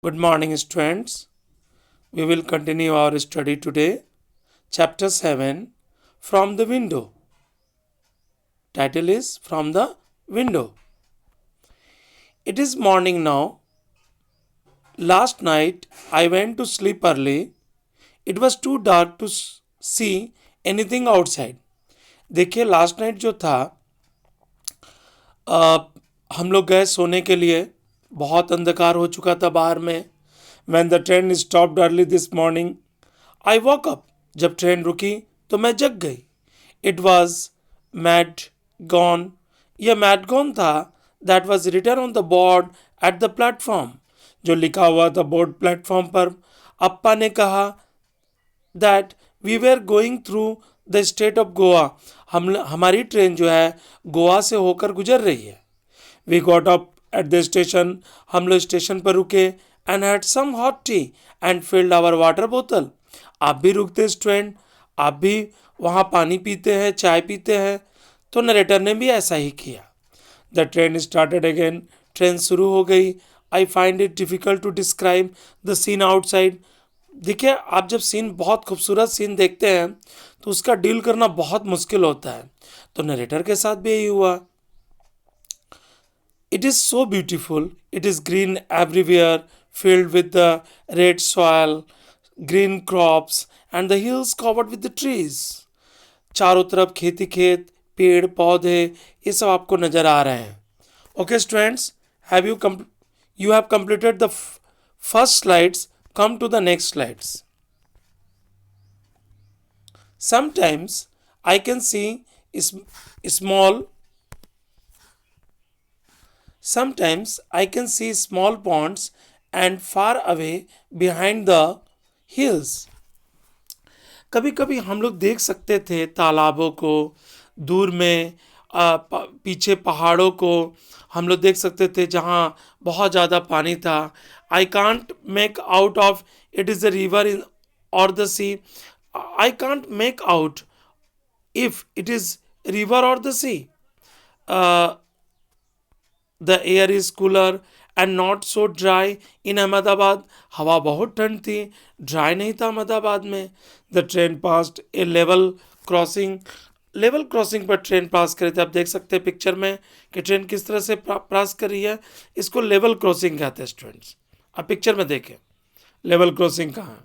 Good morning, students. We will continue our study today. Chapter 7 From the Window. Title is From the Window. It is morning now. Last night I went to sleep early. It was too dark to see anything outside. देखिए last night जो था हम लोग गए सोने के लिए. बहुत अंधकार हो चुका था बाहर में. When the train stopped early this morning, I woke up. जब ट्रेन रुकी तो मैं जग गई. It was mad gone. यह mad gone था. That was written on the board at the platform. जो लिखा हुआ था बोर्ड प्लेटफॉर्म पर. अप्पा ने कहा that we were going through the state of Goa. हमारी ट्रेन जो है गोवा से होकर गुजर रही है. We got up at the station. हम लोग स्टेशन पर रुके and had some hot tea and filled our water bottle. आप भी रुकते स्टूडेंट, आप भी वहाँ पानी पीते हैं, चाय पीते हैं. तो नरेटर ने भी ऐसा ही किया. The train started again. Train शुरू हो गई. I find it difficult to describe the scene outside. देखिए आप जब सीन बहुत खूबसूरत सीन देखते हैं तो उसका डील करना बहुत मुश्किल होता है. तो नरेटर के साथ भी यही हुआ. It is so beautiful. It is green everywhere, filled with the red soil, green crops, and the hills covered with the trees. चारों तरफ खेती खेत, पेड़ पौधे, ये सब आपको नजर आ रहे हैं. Okay, students, you have completed the first slides. Come to the next slides. Sometimes I can see small Sometimes I can see small ponds and far away behind the hills. कभी कभी हम लोग देख सकते थे तालाबों को दूर में. पीछे पहाड़ों को हम लोग देख सकते थे जहाँ बहुत ज़्यादा पानी था. I can't make out of it is the river in or the sea. I can't make out if it is river or the sea. The air is cooler and not so dry in Ahmedabad. हवा बहुत ठंड थी, dry नहीं था अहमदाबाद में. The train passed a level crossing. Level crossing पर train पास करी थी. आप देख सकते हैं पिक्चर में कि ट्रेन किस तरह से पास कर रही है. इसको लेवल क्रॉसिंग कहते हैं स्टूडेंट्स. आप पिक्चर में देखें लेवल क्रॉसिंग कहाँ है.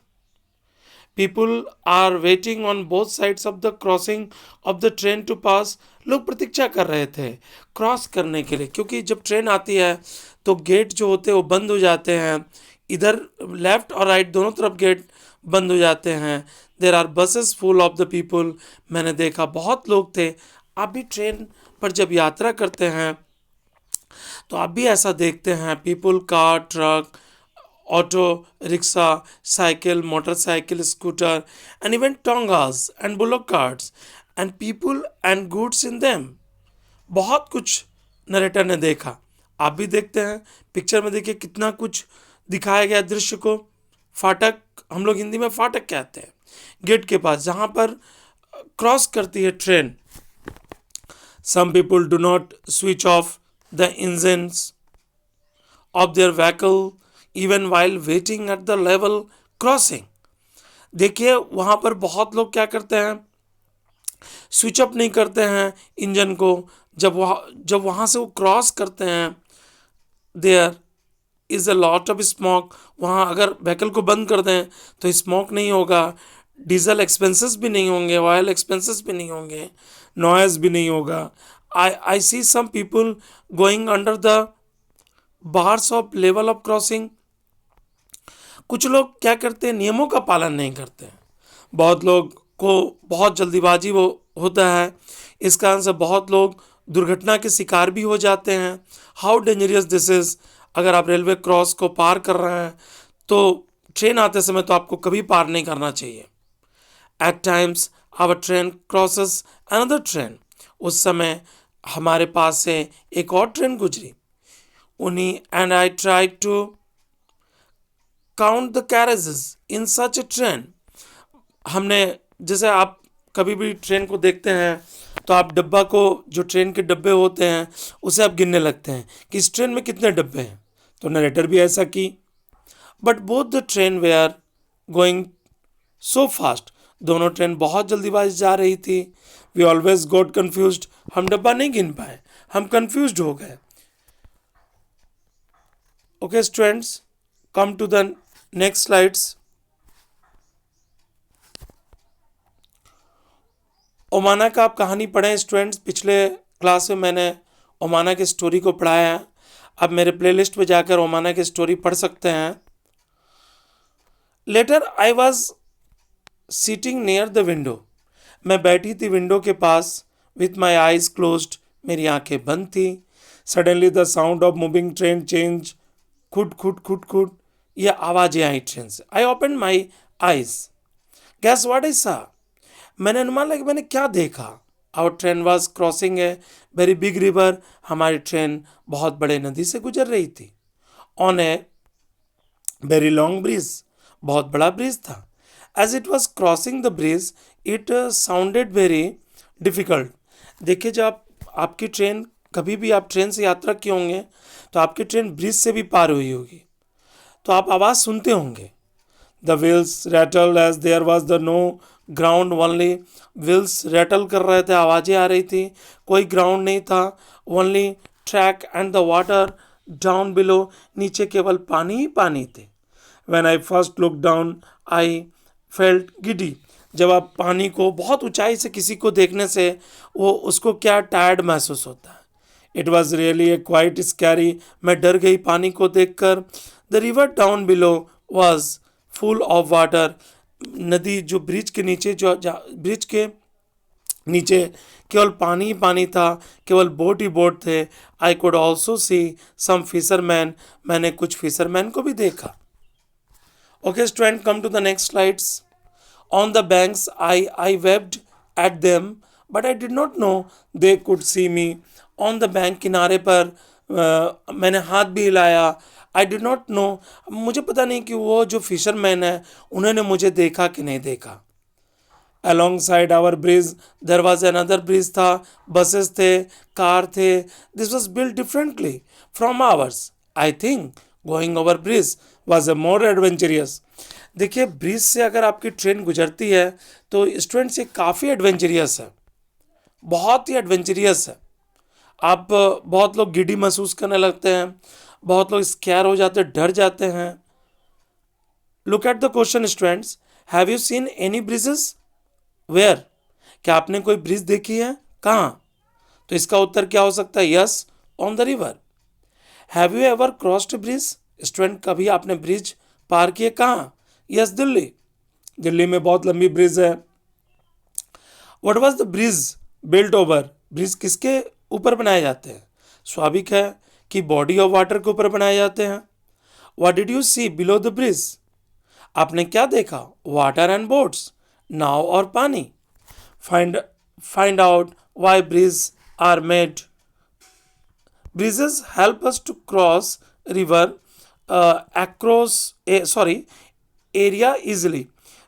People are waiting on both sides of the crossing of the train to pass. लोग प्रतीक्षा कर रहे थे क्रॉस करने के लिए, क्योंकि जब ट्रेन आती है तो गेट जो होते हैं वो बंद हो जाते हैं. इधर लेफ्ट और राइट दोनों तरफ गेट बंद हो जाते हैं. There are buses full of the people. मैंने देखा बहुत लोग थे. आप भी ट्रेन पर जब यात्रा करते हैं तो आप भी ऐसा देखते हैं. People, car, truck, auto, rickshaw, cycle, motorcycle, scooter, and even tongas and bullock carts, and people and goods in them. बहुत कुछ नरेटर ने देखा. आप भी देखते हैं पिक्चर में. देखिए कितना कुछ दिखाया गया दृश्य को. फाटक, हम लोग हिंदी में फाटक कहते हैं, गेट के पास जहाँ पर क्रॉस करती है train. Some people do not switch off the engines of their vehicle even while waiting at the level crossing. देखिए वहाँ पर बहुत लोग क्या करते हैं, स्विच अप नहीं करते हैं इंजन को. जब वहाँ से वो क्रॉस करते हैं there is a lot of smoke. वहाँ अगर व्हीकल को बंद कर दें तो स्मोक नहीं होगा, डीजल एक्सपेंसेस भी नहीं होंगे, ऑयल एक्सपेंसेस भी नहीं होंगे, नॉइज़ भी नहीं होगा. I see some people going under the bars of level of crossing. कुछ लोग क्या करते हैं, नियमों का पालन नहीं करते हैं. बहुत लोग को बहुत जल्दीबाजी वो होता है. इस कारण से बहुत लोग दुर्घटना के शिकार भी हो जाते हैं. How dangerous this is. अगर आप रेलवे क्रॉस को पार कर रहे हैं तो ट्रेन आते समय तो आपको कभी पार नहीं करना चाहिए. At times our train crosses another train. उस समय हमारे पास से एक और ट्रेन गुजरी. उन्हीं and I try to count the carriages in such a train. हमने, जैसे आप कभी भी ट्रेन को देखते हैं तो आप डब्बा को, जो ट्रेन के डब्बे होते हैं उसे आप गिनने लगते हैं कि इस ट्रेन में कितने डब्बे हैं. तो नरेटर भी ऐसा की. But both the train they are going so fast, दोनों ट्रेन बहुत जल्दीबाजी जा रही थी। वी ऑलवेज गॉट कन्फ्यूज्ड, हम डब्बा नहीं गिन पाए, हम कंफ्यूज्ड हो गए। Okay students, come to the next slides. ओमाना का आप कहानी पढ़ें स्टूडेंट्स, पिछले क्लास में मैंने ओमाना की स्टोरी को पढ़ाया है। आप मेरे प्लेलिस्ट पे जाकर ओमाना की स्टोरी पढ़ सकते हैं। Later I was sitting near the window, मैं बैठी थी विंडो के पास, विथ माई आईज क्लोज्ड, मेरी आंखें बंद थी। Suddenly the sound of moving train change, खुट खुट खुट खुट, ये आवाज़ें आई ट्रेन से। I open my eyes, guess what I saw, मैंने अनुमान लगा मैंने क्या देखा। Our train was crossing a very big river, हमारी ट्रेन बहुत बड़े नदी से गुजर रही थी। On a very long bridge, बहुत बड़ा ब्रिज था। As it was crossing the bridge it sounded very difficult. देखिए जब आपकी ट्रेन, कभी भी आप ट्रेन से यात्रा किए होंगे तो आपकी ट्रेन ब्रिज से भी पार हुई होगी, तो आप आवाज़ सुनते होंगे। The wheels rattle as there was the no ground only, wheels rattle कर रहे थे, आवाज़ें आ रही थी, कोई ग्राउंड नहीं था। Only track and the water down below, नीचे केवल पानी ही पानी थे। When I first look down I felt giddy, जब आप पानी को बहुत ऊंचाई से किसी को देखने से वो उसको क्या टायर्ड महसूस होता है। It was really a quite scary, मैं डर गई पानी को देखकर। The river down below was full of water, नदी जो ब्रिज के नीचे, जो ब्रिज के नीचे केवल पानी ही पानी था, केवल बोट ही बोट थे। I could also see some fisherman, मैंने कुछ फिशरमैन को भी देखा। Okay student, come to the next slides. On the banks I waved at them but I did not know they could see me. On the bank, किनारे पर मैंने हाथ भी हिलाया। आई डिड नॉट नो, मुझे पता नहीं कि वो जो फिशरमैन है उन्होंने मुझे देखा कि नहीं देखा। Along side our bridge there was another bridge था, बसेस थे, कार थे। This was build differently from ours. I think going over bridge was a more adventurous. देखिए ब्रिज से अगर आपकी ट्रेन गुजरती है तो स्टूडेंट्स ये काफ़ी एडवेंचरियस है, बहुत ही एडवेंचरियस है। आप बहुत लोग गिडी महसूस करने लगते हैं, बहुत लोग स्कैर हो जाते हैं, डर जाते हैं। Look at the question students, have you seen any bridges where, क्या आपने कोई ब्रिज देखी है, कहाँ? तो इसका उत्तर क्या हो सकता है? Yes, on the river. Have you ever crossed bridge, student कभी आपने ब्रिज पार किए, कहाँ? यस, दिल्ली, दिल्ली में बहुत लंबी ब्रिज है। What was the bridge built over, bridge किसके ऊपर बनाए जाते हैं? स्वाभाविक है कि बॉडी ऑफ वाटर के ऊपर बनाए जाते हैं। What did you see below the bridge, आपने क्या देखा? वाटर एंड बोट्स, नाव और पानी। Find out why bridge are made, bridges help us to cross river across area easily,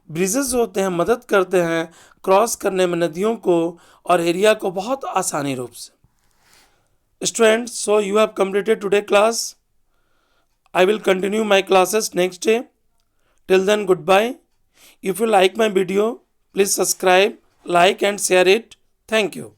bridges होते हैं मदद करते हैं क्रॉस करने में नदियों को और एरिया को बहुत आसानी रूप से। Students, so you have completed today class. I will continue my classes next day. Till then, goodbye. If you like my video, please subscribe, like and share it. Thank you.